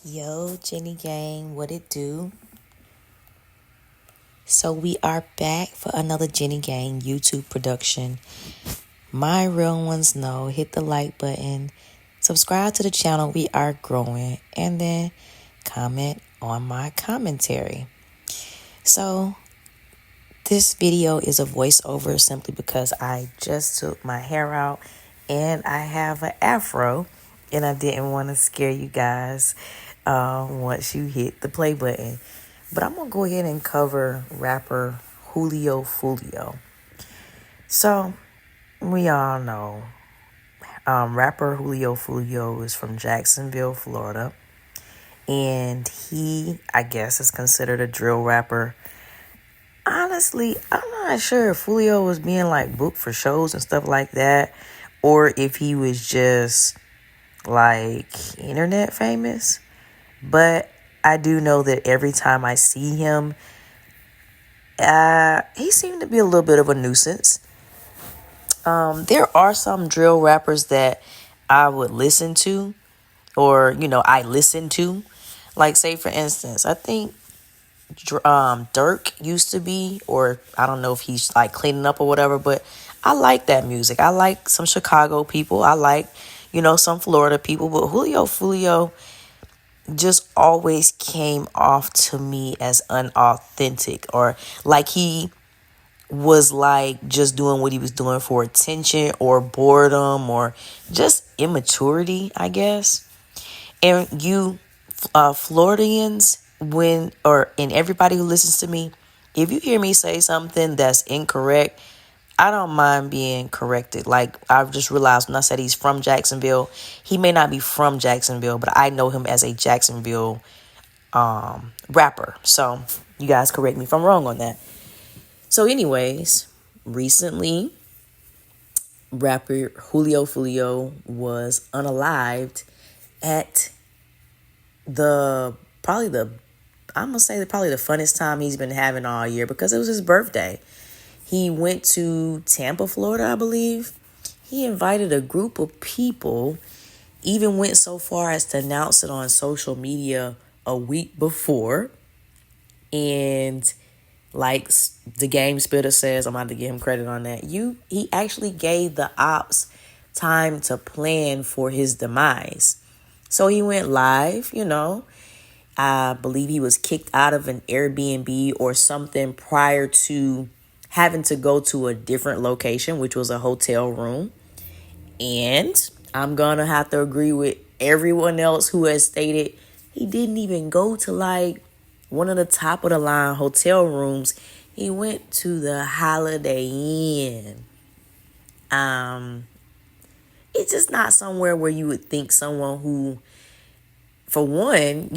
Yo, Jenny Gang, what it do? So we are back for another Jenny Gang YouTube production. My real ones know, hit the like button, subscribe to the channel, we are growing, and then comment on my commentary. So this video is a voiceover simply because I just took my hair out and I have an afro and I didn't want to scare you guys once you hit the play button. But I'm going to go ahead and cover rapper Hoolio Foolio. So, we all know rapper Hoolio Foolio is from Jacksonville, Florida. And he, I guess, is considered a drill rapper. Honestly, I'm not sure if Hoolio was being like booked for shows and stuff like that, or if he was just like internet famous. But I do know that every time I see him, he seemed to be a little bit of a nuisance. There are some drill rappers that I would listen to, or I listen to. Like, say for instance, I think Dirk used to be, or I don't know if he's like cleaning up or whatever, but I like that music. I like some Chicago people. I like some Florida people, but Hoolio Foolio just always came off to me as unauthentic, or like he was like just doing what he was doing for attention or boredom or just immaturity, I guess. And you Floridians, and everybody who listens to me, if you hear me say something that's incorrect, I don't mind being corrected. Like, I've just realized when I said he's from Jacksonville, he may not be from Jacksonville, but I know him as a Jacksonville rapper. So you guys correct me if I'm wrong on that. So anyways, recently, rapper Hoolio Foolio was unalived at probably the funnest time he's been having all year, because it was his birthday. He went to Tampa, Florida, I believe. He invited a group of people, even went so far as to announce it on social media a week before. And like the game spitter says, I'm about to give him credit on that. He actually gave the ops time to plan for his demise. So he went live, I believe he was kicked out of an Airbnb or something prior to having to go to a different location, which was a hotel room. And I'm going to have to agree with everyone else who has stated he didn't even go to like one of the top of the line hotel rooms. He went to the Holiday Inn. It's just not somewhere where you would think someone who, for one,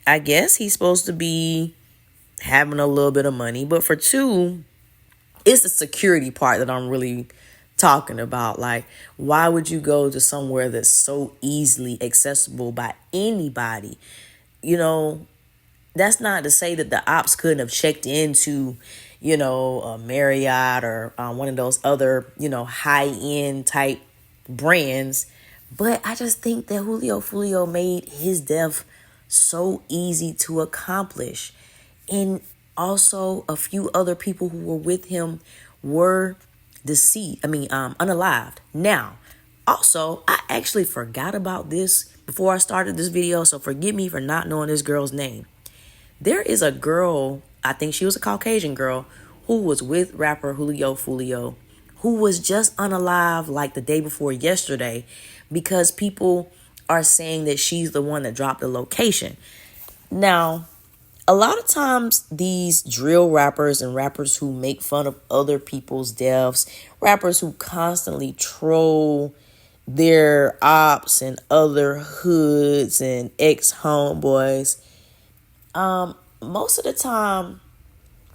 I guess he's supposed to be having a little bit of money. But for two, it's the security part that I'm really talking about. Like, why would you go to somewhere that's so easily accessible by anybody? That's not to say that the ops couldn't have checked into, a Marriott or one of those other, high-end type brands. But I just think that Hoolio Foolio made his death so easy to accomplish. And also a few other people who were with him were unalived. Now, also, I actually forgot about this before I started this video, so forgive me for not knowing this girl's name. There is a girl, I think she was a Caucasian girl, who was with rapper Hoolio Foolio, who was just unalive like the day before yesterday, because people are saying that she's the one that dropped the location. Now, a lot of times these drill rappers and rappers who make fun of other people's deaths, rappers who constantly troll their ops and other hoods and ex-homeboys, most of the time,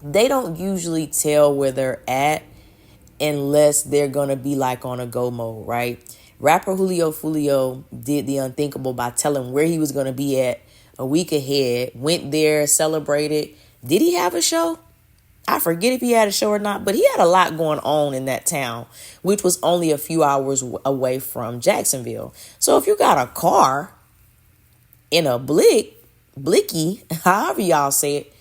they don't usually tell where they're at unless they're going to be like on a go mode, right? Rapper Hoolio Foolio did the unthinkable by telling where he was going to be at a week ahead, went there, celebrated. Did he have a show? I forget if he had a show or not, but he had a lot going on in that town, which was only a few hours away from Jacksonville. So if you got a car in a blicky, however y'all say it,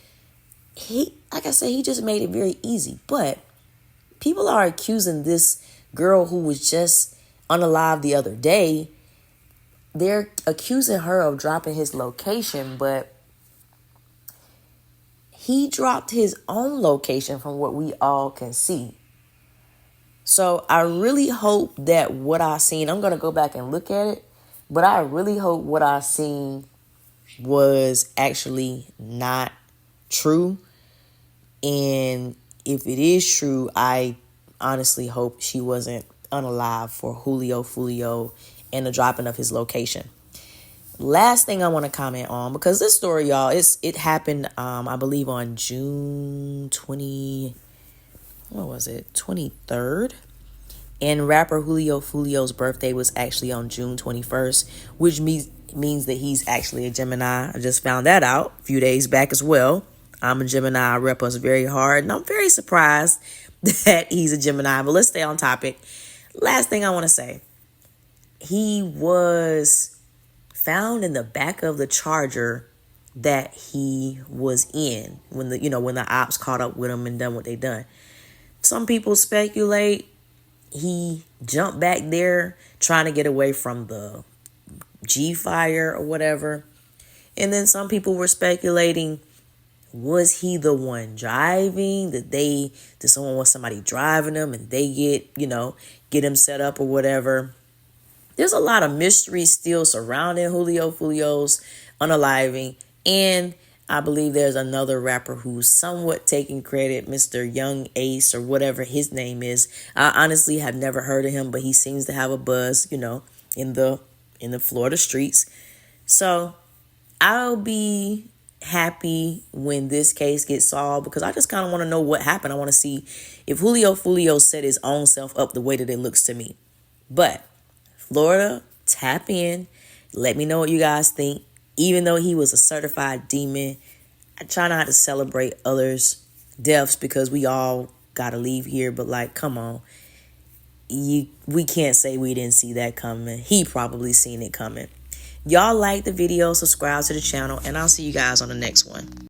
like I said, he just made it very easy. But people are accusing this girl who was just unalive the other day. They're accusing her of dropping his location, but he dropped his own location from what we all can see. So I really hope that what I seen, I'm going to go back and look at it, but I really hope what I seen was actually not true. And if it is true, I honestly hope she wasn't unalive for Hoolio Foolio and the dropping of his location. Last thing I want to comment on, because this story, y'all, it happened, I believe on June 23rd. And rapper Hoolio Foolio's birthday was actually on June 21st, which means that he's actually a Gemini. I just found that out a few days back as well. I'm a Gemini. I rep us very hard, and I'm very surprised that he's a Gemini. But let's stay on topic. Last thing I want to say. He was found in the back of the Charger that he was in when the ops caught up with him and done what they done. Some people speculate he jumped back there trying to get away from the G-fire or whatever. And then some people were speculating, was he the one driving? Did someone want somebody driving him and they get him set up or whatever? There's a lot of mystery still surrounding Hoolio Foolio's unaliving. And I believe there's another rapper who's somewhat taking credit, Mr. Young Ace or whatever his name is. I honestly have never heard of him, but he seems to have a buzz, in the Florida streets. So I'll be happy when this case gets solved, because I just kind of want to know what happened. I want to see if Hoolio Foolio set his own self up the way that it looks to me. But Florida, tap in. Let me know what you guys think. Even though he was a certified demon, I try not to celebrate others' deaths because we all got to leave here. But come on. We can't say we didn't see that coming. He probably seen it coming. Y'all like the video, subscribe to the channel, and I'll see you guys on the next one.